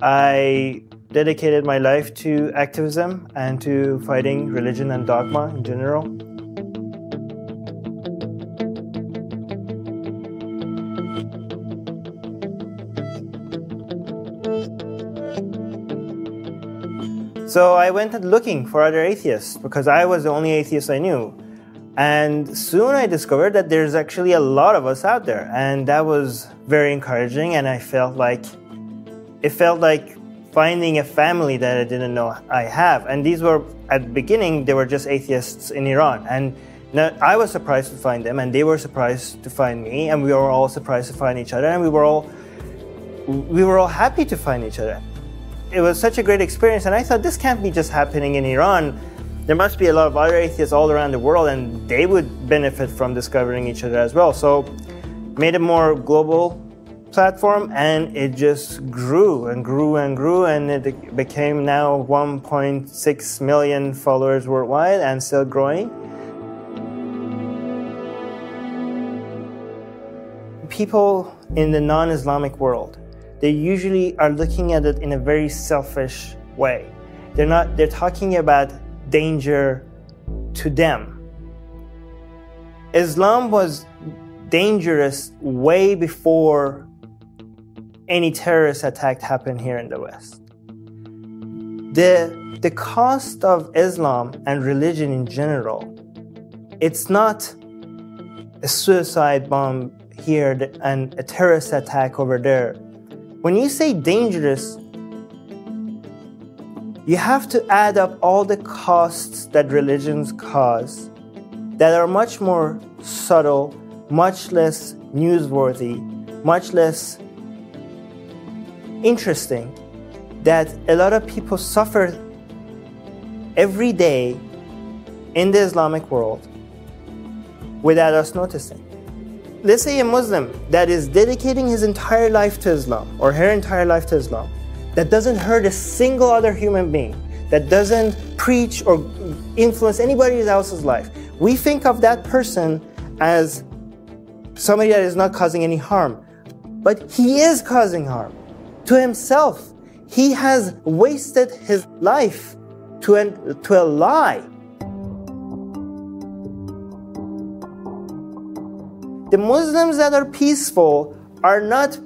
I dedicated my life to activism and to fighting religion and dogma in general. So I went looking for other atheists because I was the only atheist I knew. And soon I discovered that there's actually a lot of us out there. And that was very encouraging, and it felt like finding a family that I didn't know I have. And these were, at the beginning, they were just atheists in Iran. And I was surprised to find them, and they were surprised to find me, and we were all surprised to find each other, and we were all happy to find each other. It was such a great experience, and I thought this can't be just happening in Iran. There must be a lot of other atheists all around the world, and they would benefit from discovering each other as well. So made a more global platform, and it just grew and grew and grew, and it became now 1.6 million followers worldwide and still growing. People in the non-Islamic world, they usually are looking at it in a very selfish way. They're talking about danger to them. Islam was dangerous way before any terrorist attack happened here in the West. The cost of Islam and religion in general, it's not a suicide bomb here and a terrorist attack over there. When you say dangerous, you have to add up all the costs that religions cause that are much more subtle, much less newsworthy, much less interesting, that a lot of people suffer every day in the Islamic world without us noticing. Let's say a Muslim that is dedicating his entire life to Islam, or her entire life to Islam, that doesn't hurt a single other human being, that doesn't preach or influence anybody else's life. We think of that person as somebody that is not causing any harm. But he is causing harm to himself. He has wasted his life to a lie. The Muslims that are peaceful are not,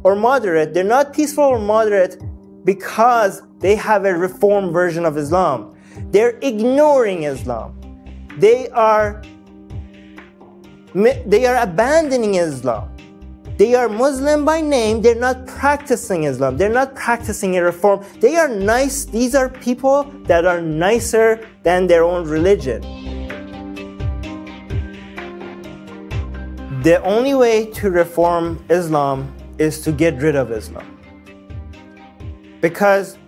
or moderate, they're not peaceful or moderate because they have a reformed version of Islam. They're ignoring Islam. They are abandoning Islam. They are Muslim by name, they're not practicing Islam. They're not practicing a reform. They are nice. These are people that are nicer than their own religion. The only way to reform Islam is to get rid of Islam. Because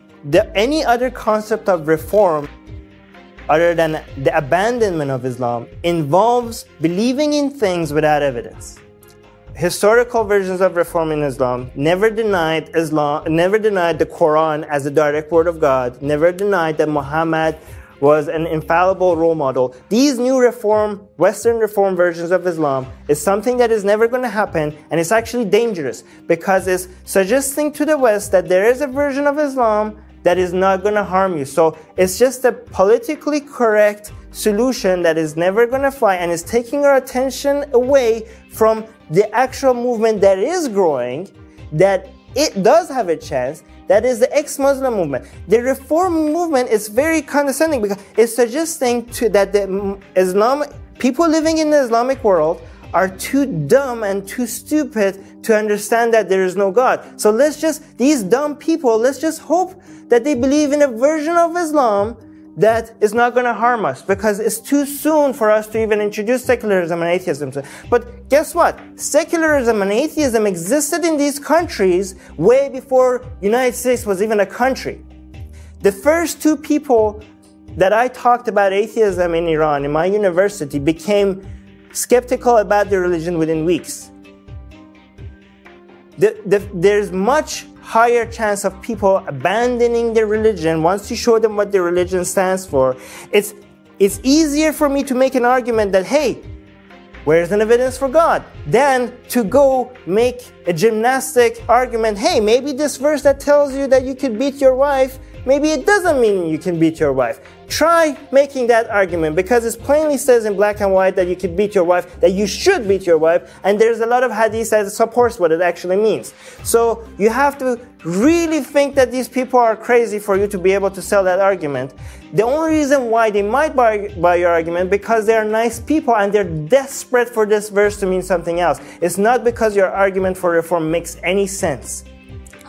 any other concept of reform other than the abandonment of Islam involves believing in things without evidence. Historical versions of reform in Islam never denied the Quran as a direct word of God, never denied that Muhammad was an infallible role model. These new Western reform versions of Islam is something that is never going to happen, and it's actually dangerous because it's suggesting to the West that there is a version of Islam that is not going to harm you. So it's just a politically correct solution that is never going to fly, and is taking our attention away from the actual movement that is growing, that it does have a chance. That is the ex-Muslim movement. The reform movement is very condescending because it's suggesting that the people living in the Islamic world are too dumb and too stupid to understand that there is no God. So these dumb people, let's just hope that they believe in a version of Islam that is not going to harm us, because it's too soon for us to even introduce secularism and atheism. But guess what? Secularism and atheism existed in these countries way before the United States was even a country. The first two people that I talked about atheism in Iran in my university became skeptical about their religion within weeks. There's much higher chance of people abandoning their religion once you show them what their religion stands for. It's easier for me to make an argument that, hey, where's an evidence for God? than to go make a gymnastic argument. Hey, maybe this verse that tells you that you could beat your wife, maybe it doesn't mean you can beat your wife. Try making that argument, because it plainly says in black and white that you could beat your wife, that you should beat your wife, and there's a lot of hadith that supports what it actually means. So you have to really think that these people are crazy for you to be able to sell that argument. The only reason why they might buy your argument because they are nice people and they're desperate for this verse to mean something else. It's not because your argument for reform makes any sense.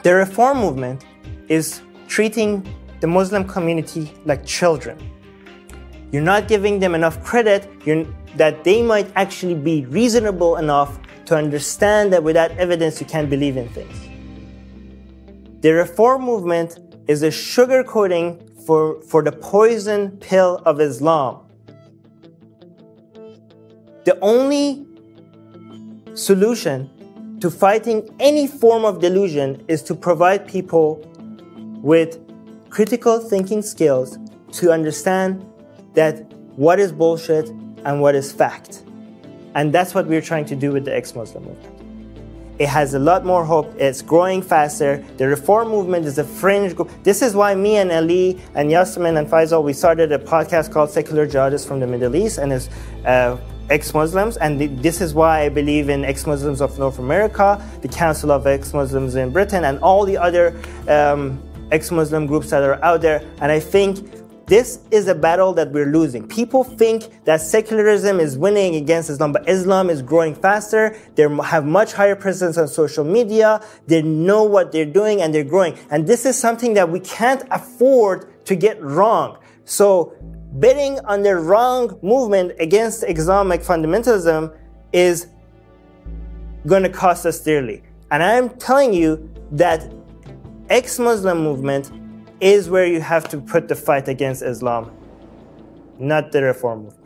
The reform movement is treating the Muslim community like children. You're not giving them enough credit that they might actually be reasonable enough to understand that without evidence you can't believe in things. The reform movement is a sugarcoating for the poison pill of Islam. The only solution to fighting any form of delusion is to provide people with critical thinking skills to understand that what is bullshit and what is fact. And that's what we're trying to do with the ex-Muslim movement. It has a lot more hope. It's growing faster. The reform movement is a fringe group. This is why me and Ali and Yasmin and Faisal, we started a podcast called Secular Jihadists from the Middle East, and it's ex-Muslims. And this is why I believe in ex-Muslims of North America, the Council of Ex-Muslims in Britain, and all the other ex-Muslim groups that are out there. And I think this is a battle that we're losing. People think that secularism is winning against Islam, but Islam is growing faster. They have much higher presence on social media. They know what they're doing and they're growing. And this is something that we can't afford to get wrong. So betting on the wrong movement against Islamic fundamentalism is going to cost us dearly. And I'm telling you that ex-Muslim movement is where you have to put the fight against Islam, not the reform movement.